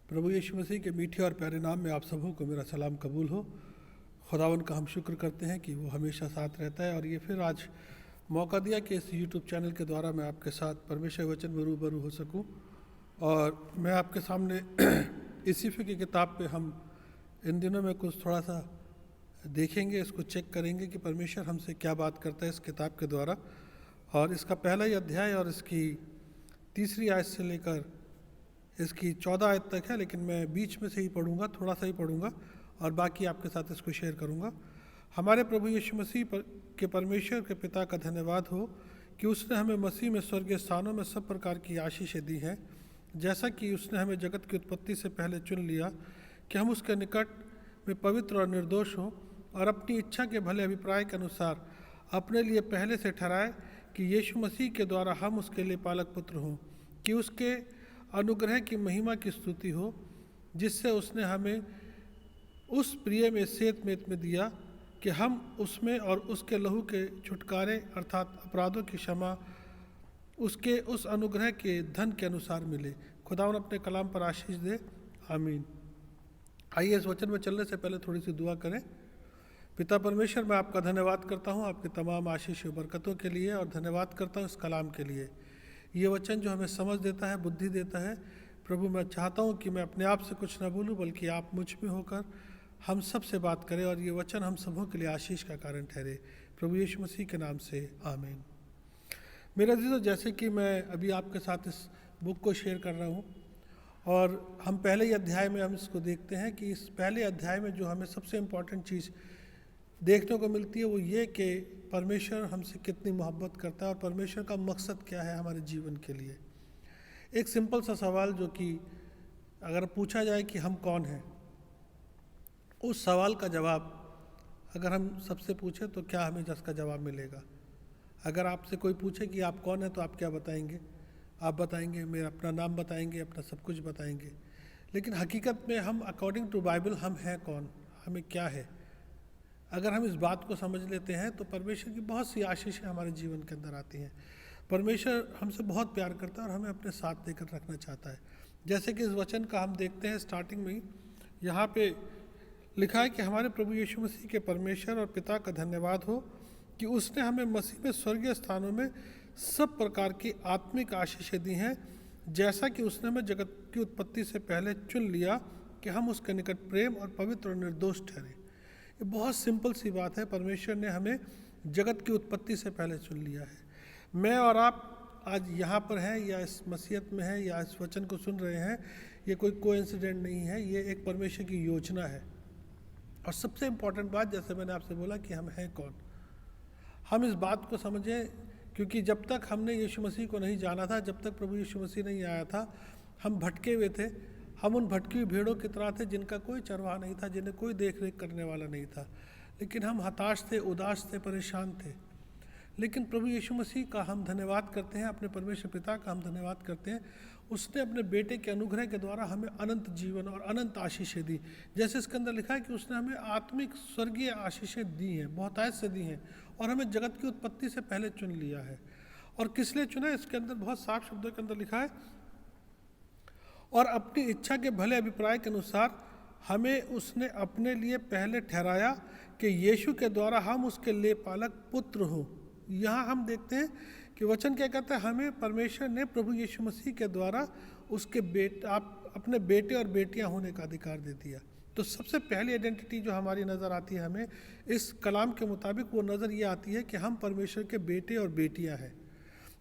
प्रभु यीशु मसीह के मीठे और प्यारे नाम में आप सबों को मेरा सलाम कबूल हो। खुदावन का हम शुक्र करते हैं कि वो हमेशा साथ रहता है और ये फिर आज मौका दिया कि इस यूट्यूब चैनल के द्वारा मैं आपके साथ परमेश्वर वचन में रूबरू हो सकूं। और मैं आपके सामने इसीफी की किताब पे हम इन दिनों में कुछ थोड़ा सा देखेंगे, इसको चेक करेंगे कि परमेश्वर हमसे क्या बात करता है इस किताब के द्वारा। और इसका पहला ही अध्याय और इसकी तीसरी आयत से लेकर इसकी 14 आयत तक है, लेकिन मैं बीच में से ही पढ़ूंगा, थोड़ा सा ही पढ़ूंगा और बाकी आपके साथ इसको शेयर करूंगा। हमारे प्रभु यीशु मसीह के परमेश्वर के पिता का धन्यवाद हो कि उसने हमें मसीह में स्वर्गीय स्थानों में सब प्रकार की आशीषें दी हैं, जैसा कि उसने हमें जगत की उत्पत्ति से पहले चुन लिया कि हम उसके निकट में पवित्र और निर्दोष हों और अपनी इच्छा के भले अभिप्राय के अनुसार अपने लिए पहले से ठहराए कि यीशु मसीह के द्वारा हम उसके लिए पालक पुत्र हों, कि उसके अनुग्रह की महिमा की स्तुति हो जिससे उसने हमें उस प्रिय में सेत में दिया कि हम उसमें और उसके लहू के छुटकारे अर्थात अपराधों की क्षमा उसके उस अनुग्रह के धन के अनुसार मिले। खुदावन अपने कलाम पर आशीष दे, आमीन। आइए इस वचन में चलने से पहले थोड़ी सी दुआ करें। पिता परमेश्वर, मैं आपका धन्यवाद करता हूँ आपके तमाम आशीष और बरकतों के लिए, और धन्यवाद करता हूँ इस कलाम के लिए। ये वचन जो हमें समझ देता है, बुद्धि देता है। प्रभु, मैं चाहता हूँ कि मैं अपने आप से कुछ ना बोलूँ, बल्कि आप मुझ में होकर हम सब से बात करें और ये वचन हम सबों के लिए आशीष का कारण ठहरे। प्रभु यीशु मसीह के नाम से आमीन। मेरे अजीजों, जैसे कि मैं अभी आपके साथ इस बुक को शेयर कर रहा हूँ और हम पहले ही अध्याय में हम इसको देखते हैं कि इस पहले अध्याय में जो हमें सबसे इम्पॉर्टेंट चीज़ देखने को मिलती है वो ये कि परमेश्वर हमसे कितनी मोहब्बत करता है और परमेश्वर का मकसद क्या है हमारे जीवन के लिए। एक सिंपल सा सवाल जो कि अगर पूछा जाए कि हम कौन हैं, उस सवाल का जवाब अगर हम सबसे पूछें तो क्या हमें जिसका जवाब मिलेगा? अगर आपसे कोई पूछे कि आप कौन हैं तो आप क्या बताएंगे? आप बताएंगे, मेरा अपना नाम बताएंगे, अपना सब कुछ बताएंगे। लेकिन हकीकत में हम अकॉर्डिंग टू बाइबल हम हैं कौन, हमें क्या है? अगर हम इस बात को समझ लेते हैं तो परमेश्वर की बहुत सी आशीषें हमारे जीवन के अंदर आती हैं। परमेश्वर हमसे बहुत प्यार करता है और हमें अपने साथ लेकर रखना चाहता है। जैसे कि इस वचन का हम देखते हैं स्टार्टिंग में ही यहाँ पे लिखा है कि हमारे प्रभु यीशु मसीह के परमेश्वर और पिता का धन्यवाद हो कि उसने हमें मसीह में स्वर्गीय स्थानों में सब प्रकार की आत्मिक आशीषें दी हैं, जैसा कि उसने हमें जगत की उत्पत्ति से पहले चुन लिया कि हम उसके निकट प्रेम और पवित्र और निर्दोष ठहरे। ये बहुत सिंपल सी बात है। परमेश्वर ने हमें जगत की उत्पत्ति से पहले चुन लिया है। मैं और आप आज यहाँ पर हैं या इस मसीहत में हैं या इस वचन को सुन रहे हैं, ये कोई कोइंसिडेंट नहीं है, ये एक परमेश्वर की योजना है। और सबसे इम्पॉर्टेंट बात, जैसे मैंने आपसे बोला कि हम हैं कौन, हम इस बात को समझें, क्योंकि जब तक हमने यीशु मसीह को नहीं जाना था, जब तक प्रभु यीशु मसीह नहीं आया था, हम भटके हुए थे। हम उन भटकी हुई भेड़ों की तरह थे जिनका कोई चरवाहा नहीं था, जिन्हें कोई देख रेख करने वाला नहीं था। लेकिन हम हताश थे, उदास थे, परेशान थे। लेकिन प्रभु यीशु मसीह का हम धन्यवाद करते हैं, अपने परमेश्वर पिता का हम धन्यवाद करते हैं। उसने अपने बेटे के अनुग्रह के द्वारा हमें अनंत जीवन और अनंत आशीषें दी। जैसे इसके अंदर लिखा है कि उसने हमें आत्मिक स्वर्गीय आशीषें दी हैं, बहुतायत से दी हैं, और हमें जगत की उत्पत्ति से पहले चुन लिया है। और किस लिए चुना है? इसके अंदर बहुत साफ शब्दों के अंदर लिखा है, और अपनी इच्छा के भले अभिप्राय के अनुसार हमें उसने अपने लिए पहले ठहराया कि यीशु के द्वारा हम उसके लिए पालक पुत्र हों। यहाँ हम देखते हैं कि वचन क्या कहता है, हमें परमेश्वर ने प्रभु यीशु मसीह के द्वारा उसके अपने बेटे और बेटियां होने का अधिकार दे दिया। तो सबसे पहली आइडेंटिटी जो हमारी नज़र आती है हमें इस कलाम के मुताबिक, वो नज़र ये आती है कि हम परमेश्वर के बेटे और बेटियां हैं।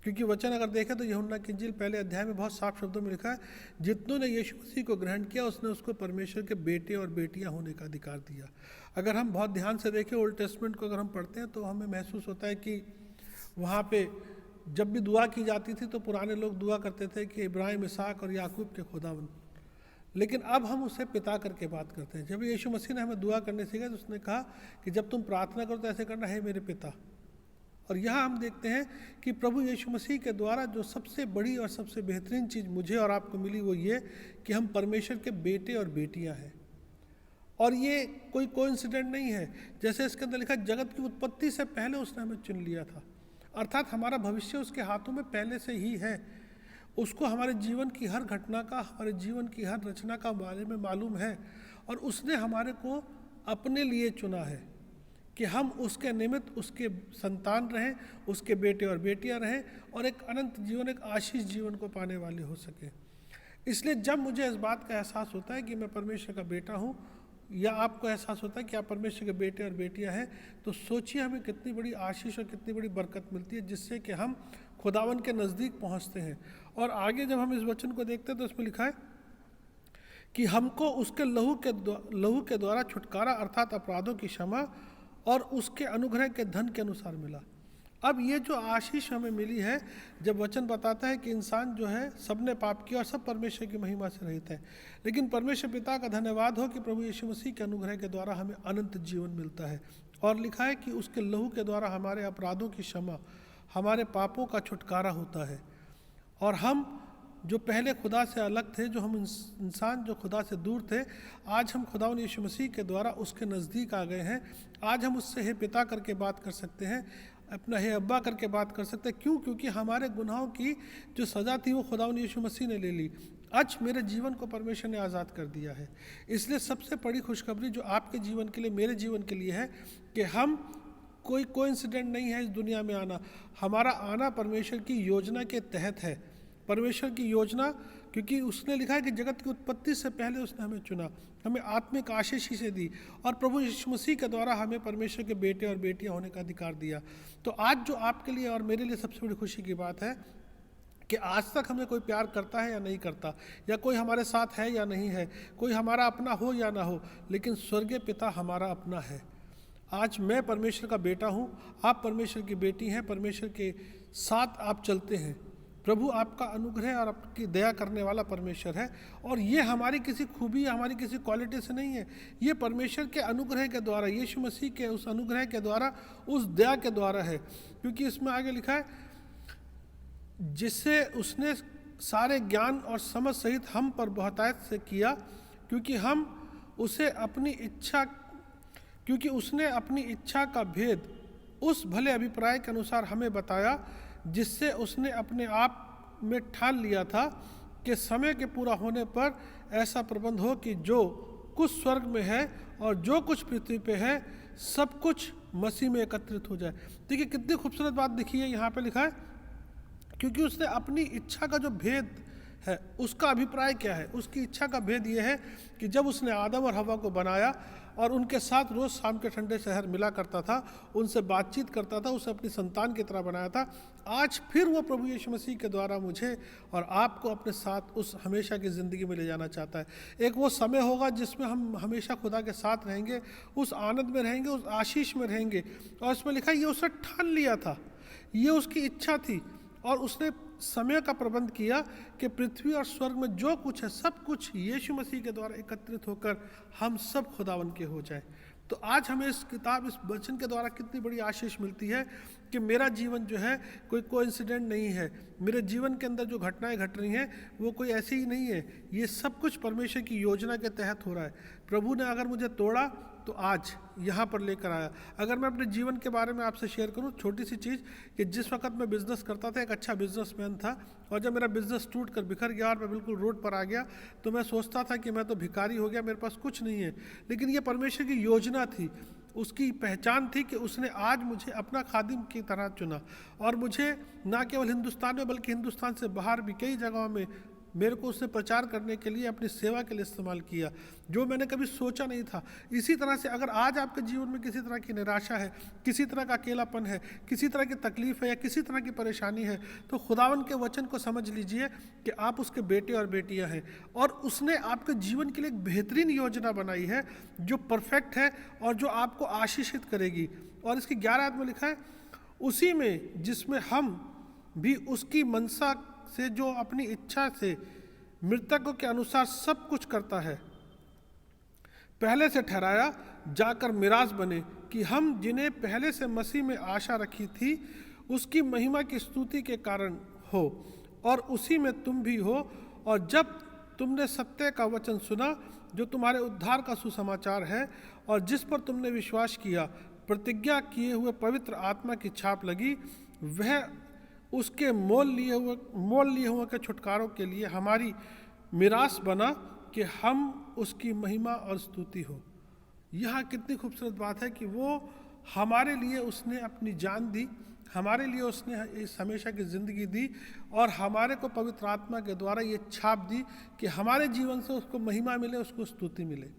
क्योंकि वचन अगर देखें तो यूहन्ना की इंजील पहले अध्याय में बहुत साफ शब्दों में लिखा है, जितनों ने यीशु मसीह को ग्रहण किया उसने उसको परमेश्वर के बेटे और बेटियां होने का अधिकार दिया। अगर हम बहुत ध्यान से देखें ओल्ड टेस्टमेंट को अगर हम पढ़ते हैं तो हमें महसूस होता है कि वहाँ पे जब भी दुआ की जाती थी तो पुराने लोग दुआ करते थे कि इब्राहिम, इसहाक और याकूब के खुदावन। लेकिन अब हम उसे पिता करके बात करते हैं। जब यीशु मसीह ने हमें दुआ करने सीखा तो उसने कहा कि जब तुम प्रार्थना करो तो ऐसे करना है, मेरे पिता। और यहाँ हम देखते हैं कि प्रभु यीशु मसीह के द्वारा जो सबसे बड़ी और सबसे बेहतरीन चीज़ मुझे और आपको मिली वो ये कि हम परमेश्वर के बेटे और बेटियां हैं। और ये कोई कोइंसिडेंट नहीं है। जैसे इसके अंदर लिखा, जगत की उत्पत्ति से पहले उसने हमें चुन लिया था, अर्थात हमारा भविष्य उसके हाथों में पहले से ही है। उसको हमारे जीवन की हर घटना का, हमारे जीवन की हर रचना का बारे में मालूम है, और उसने हमारे को अपने लिए चुना है कि हम उसके निमित्त उसके संतान रहें, उसके बेटे और बेटियां रहें, और एक अनंत जीवन, एक आशीष जीवन को पाने वाले हो सके। इसलिए जब मुझे इस बात का एहसास होता है कि मैं परमेश्वर का बेटा हूँ, या आपको एहसास होता है कि आप परमेश्वर के बेटे और बेटियां हैं, तो सोचिए हमें कितनी बड़ी आशीष और कितनी बड़ी बरकत मिलती है, जिससे कि हम खुदावन के नज़दीक पहुँचते हैं। और आगे जब हम इस वचन को देखते हैं तो इसमें लिखा है कि हमको उसके लहू के द्वारा छुटकारा अर्थात अपराधों की क्षमा और उसके अनुग्रह के धन के अनुसार मिला। अब ये जो आशीष हमें मिली है, जब वचन बताता है कि इंसान जो है सबने पाप किया और सब परमेश्वर की महिमा से रहित है, लेकिन परमेश्वर पिता का धन्यवाद हो कि प्रभु यीशु मसीह के अनुग्रह के द्वारा हमें अनंत जीवन मिलता है। और लिखा है कि उसके लहू के द्वारा हमारे अपराधों की क्षमा, हमारे पापों का छुटकारा होता है। और हम जो पहले खुदा से अलग थे, जो हम इंसान जो खुदा से दूर थे, आज हम खुदावंद यीशु मसीह के द्वारा उसके नज़दीक आ गए हैं। आज हम उससे हे पिता करके बात कर सकते हैं, अपना हे अब्बा करके बात कर सकते हैं। क्यों? क्योंकि हमारे गुनाहों की जो सज़ा थी वो खुदावंद यीशु मसीह ने ले ली। आज मेरे जीवन को परमेश्वर ने आज़ाद कर दिया है। इसलिए सबसे बड़ी खुशखबरी जो आपके जीवन के लिए, मेरे जीवन के लिए है कि हम कोई कोइंसिडेंट नहीं है इस दुनिया में आना। हमारा आना परमेश्वर की योजना के तहत है। परमेश्वर की योजना, क्योंकि उसने लिखा है कि जगत की उत्पत्ति से पहले उसने हमें चुना, हमें आत्मिक आशीष ही से दी, और प्रभु यीशु मसीह के द्वारा हमें परमेश्वर के बेटे और बेटियां होने का अधिकार दिया। तो आज जो आपके लिए और मेरे लिए सबसे बड़ी खुशी की बात है कि आज तक हमें कोई प्यार करता है या नहीं करता, या कोई हमारे साथ है या नहीं है, कोई हमारा अपना हो या ना हो, लेकिन स्वर्गीय पिता हमारा अपना है। आज मैं परमेश्वर का बेटा हूँ, आप परमेश्वर की बेटी हैं, परमेश्वर के साथ आप चलते हैं। प्रभु आपका अनुग्रह और आपकी दया करने वाला परमेश्वर है, और ये हमारी किसी खूबी, हमारी किसी क्वालिटी से नहीं है, ये परमेश्वर के अनुग्रह के द्वारा, यीशु मसीह के उस अनुग्रह के द्वारा, उस दया के द्वारा है। क्योंकि इसमें आगे लिखा है, जिससे उसने सारे ज्ञान और समझ सहित हम पर बहुतायत से किया, क्योंकि उसने अपनी इच्छा का भेद उस भले अभिप्राय के अनुसार हमें बताया, जिससे उसने अपने आप में ठान लिया था कि समय के पूरा होने पर ऐसा प्रबंध हो कि जो कुछ स्वर्ग में है और जो कुछ पृथ्वी पे है, सब कुछ मसीह में एकत्रित हो जाए। देखिए कितनी खूबसूरत बात दिखी है, यहाँ पे लिखा है, क्योंकि उसने अपनी इच्छा का जो भेद है, उसका अभिप्राय क्या है? उसकी इच्छा का भेद ये है कि जब उसने आदम और हवा को बनाया और उनके साथ रोज़ शाम के ठंडे शहर मिला करता था, उनसे बातचीत करता था, उसे अपनी संतान की तरह बनाया था, आज फिर वो प्रभु यीशु मसीह के द्वारा मुझे और आपको अपने साथ उस हमेशा की ज़िंदगी में ले जाना चाहता है। एक वो समय होगा जिसमें हम हमेशा खुदा के साथ रहेंगे, उस आनंद में रहेंगे, उस आशीष में रहेंगे। और इसमें लिखा ये उसने ठान लिया था, ये उसकी इच्छा थी, और उसने समय का प्रबंध किया कि पृथ्वी और स्वर्ग में जो कुछ है, सब कुछ यीशु मसीह के द्वारा एकत्रित होकर हम सब खुदावन के हो जाए। तो आज हमें इस किताब, इस वचन के द्वारा कितनी बड़ी आशीष मिलती है कि मेरा जीवन जो है कोई कोइंसिडेंट नहीं है। मेरे जीवन के अंदर जो घटनाएं घट रही हैं वो कोई ऐसी ही नहीं है, ये सब कुछ परमेश्वर की योजना के तहत हो रहा है। प्रभु ने अगर मुझे तोड़ा तो आज यहाँ पर लेकर आया। अगर मैं अपने जीवन के बारे में आपसे शेयर करूँ, छोटी सी चीज़, कि जिस वक्त मैं बिज़नेस करता था, एक अच्छा बिजनेसमैन था, और जब मेरा बिज़नेस टूट कर बिखर गया और मैं बिल्कुल रोड पर आ गया, तो मैं सोचता था कि मैं तो भिखारी हो गया, मेरे पास कुछ नहीं है। लेकिन ये परमेश्वर की योजना थी, उसकी पहचान थी कि उसने आज मुझे अपना खादिम की तरह चुना, और मुझे ना केवल हिंदुस्तान में बल्कि हिंदुस्तान से बाहर भी कई जगहों में मेरे को उसने प्रचार करने के लिए, अपनी सेवा के लिए इस्तेमाल किया, जो मैंने कभी सोचा नहीं था। इसी तरह से अगर आज आपके जीवन में किसी तरह की निराशा है, किसी तरह का अकेलापन है, किसी तरह की तकलीफ है, या किसी तरह की परेशानी है, तो खुदावन के वचन को समझ लीजिए कि आप उसके बेटे और बेटियां हैं, और उसने आपके जीवन के लिए एक बेहतरीन योजना बनाई है जो परफेक्ट है और जो आपको आशीषित करेगी। और इसकी 11 आयत में लिखा है, उसी में जिसमें हम भी उसकी मनसा से, जो अपनी इच्छा से मृतकों के अनुसार सब कुछ करता है, पहले से ठहराया जाकर मिरास बने, कि हम जिन्हें पहले से मसीह में आशा रखी थी उसकी महिमा की स्तुति के कारण हो, और उसी में तुम भी हो। और जब तुमने सत्य का वचन सुना, जो तुम्हारे उद्धार का सुसमाचार है, और जिस पर तुमने विश्वास किया, प्रतिज्ञा किए हुए पवित्र आत्मा की छाप लगी, वह उसके मोल लिए हुए के छुटकारों के लिए हमारी मिरास बना कि हम उसकी महिमा और स्तुति हो। यह कितनी खूबसूरत बात है कि वो हमारे लिए उसने अपनी जान दी, हमारे लिए उसने इस हमेशा की ज़िंदगी दी और हमारे को पवित्र आत्मा के द्वारा ये छाप दी कि हमारे जीवन से उसको महिमा मिले, उसको स्तुति मिले।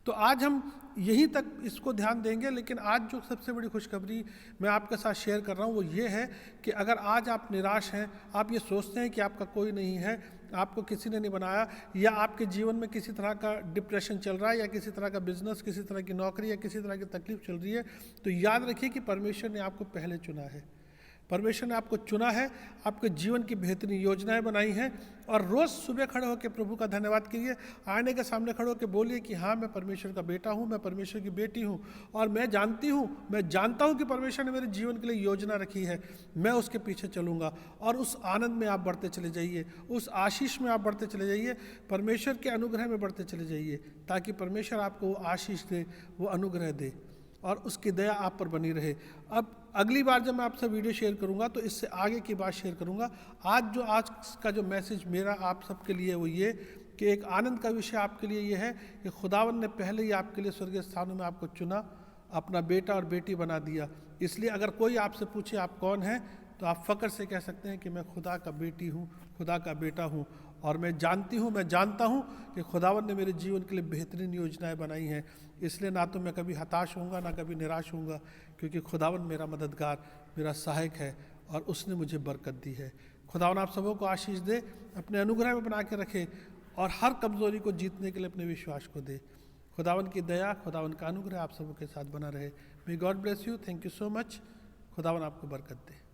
तो आज हम यहीं तक इसको ध्यान देंगे, लेकिन आज जो सबसे बड़ी खुशखबरी मैं आपके साथ शेयर कर रहा हूँ वो ये है कि अगर आज आप निराश हैं, आप ये सोचते हैं कि आपका कोई नहीं है, आपको किसी ने नहीं बनाया, या आपके जीवन में किसी तरह का डिप्रेशन चल रहा है, या किसी तरह का बिजनेस, किसी तरह की नौकरी, या किसी तरह की तकलीफ चल रही है, तो याद रखिए कि परमेश्वर ने आपको पहले चुना है। परमेश्वर ने आपको चुना है, आपके जीवन की बेहतरीन योजनाएं बनाई हैं। और रोज़ सुबह खड़े होकर प्रभु का धन्यवाद कीजिए, आईने के सामने खड़े होकर बोलिए कि हाँ, मैं परमेश्वर का बेटा हूँ, मैं परमेश्वर की बेटी हूँ, और मैं जानता हूँ कि परमेश्वर ने मेरे जीवन के लिए योजना रखी है, मैं उसके पीछे चलूँगा। और उस आनंद में आप बढ़ते चले जाइए, उस आशीष में आप बढ़ते चले जाइए, परमेश्वर के अनुग्रह में बढ़ते चले जाइए, ताकि परमेश्वर आपको वो आशीष दे, वो अनुग्रह दे और उसकी दया आप पर बनी रहे। अब अगली बार जब मैं आपसे वीडियो शेयर करूंगा तो इससे आगे की बात शेयर करूंगा। आज का जो मैसेज मेरा आप सबके लिए वो ये कि एक आनंद का विषय आपके लिए ये है कि खुदावन ने पहले ही आपके लिए स्वर्गीय स्थानों में आपको चुना, अपना बेटा और बेटी बना दिया। इसलिए अगर कोई आपसे पूछे आप कौन हैं, तो आप फ़ख्र से कह सकते हैं कि मैं खुदा का बेटी हूँ, खुदा का बेटा हूँ, और मैं जानता हूँ कि खुदावन ने मेरे जीवन के लिए बेहतरीन योजनाएं बनाई हैं। इसलिए ना तो मैं कभी हताश होऊंगा, ना कभी निराश होऊंगा, क्योंकि खुदावन मेरा मददगार, मेरा सहायक है और उसने मुझे बरकत दी है। खुदावन आप सबों को आशीष दे, अपने अनुग्रह में बना के रखे और हर कमज़ोरी को जीतने के लिए अपने विश्वास को दे। खुदावन की दया, खुदावन का अनुग्रह आप सबों के साथ बना रहे। May God bless you. Thank you so much. खुदावन आपको बरकत दे।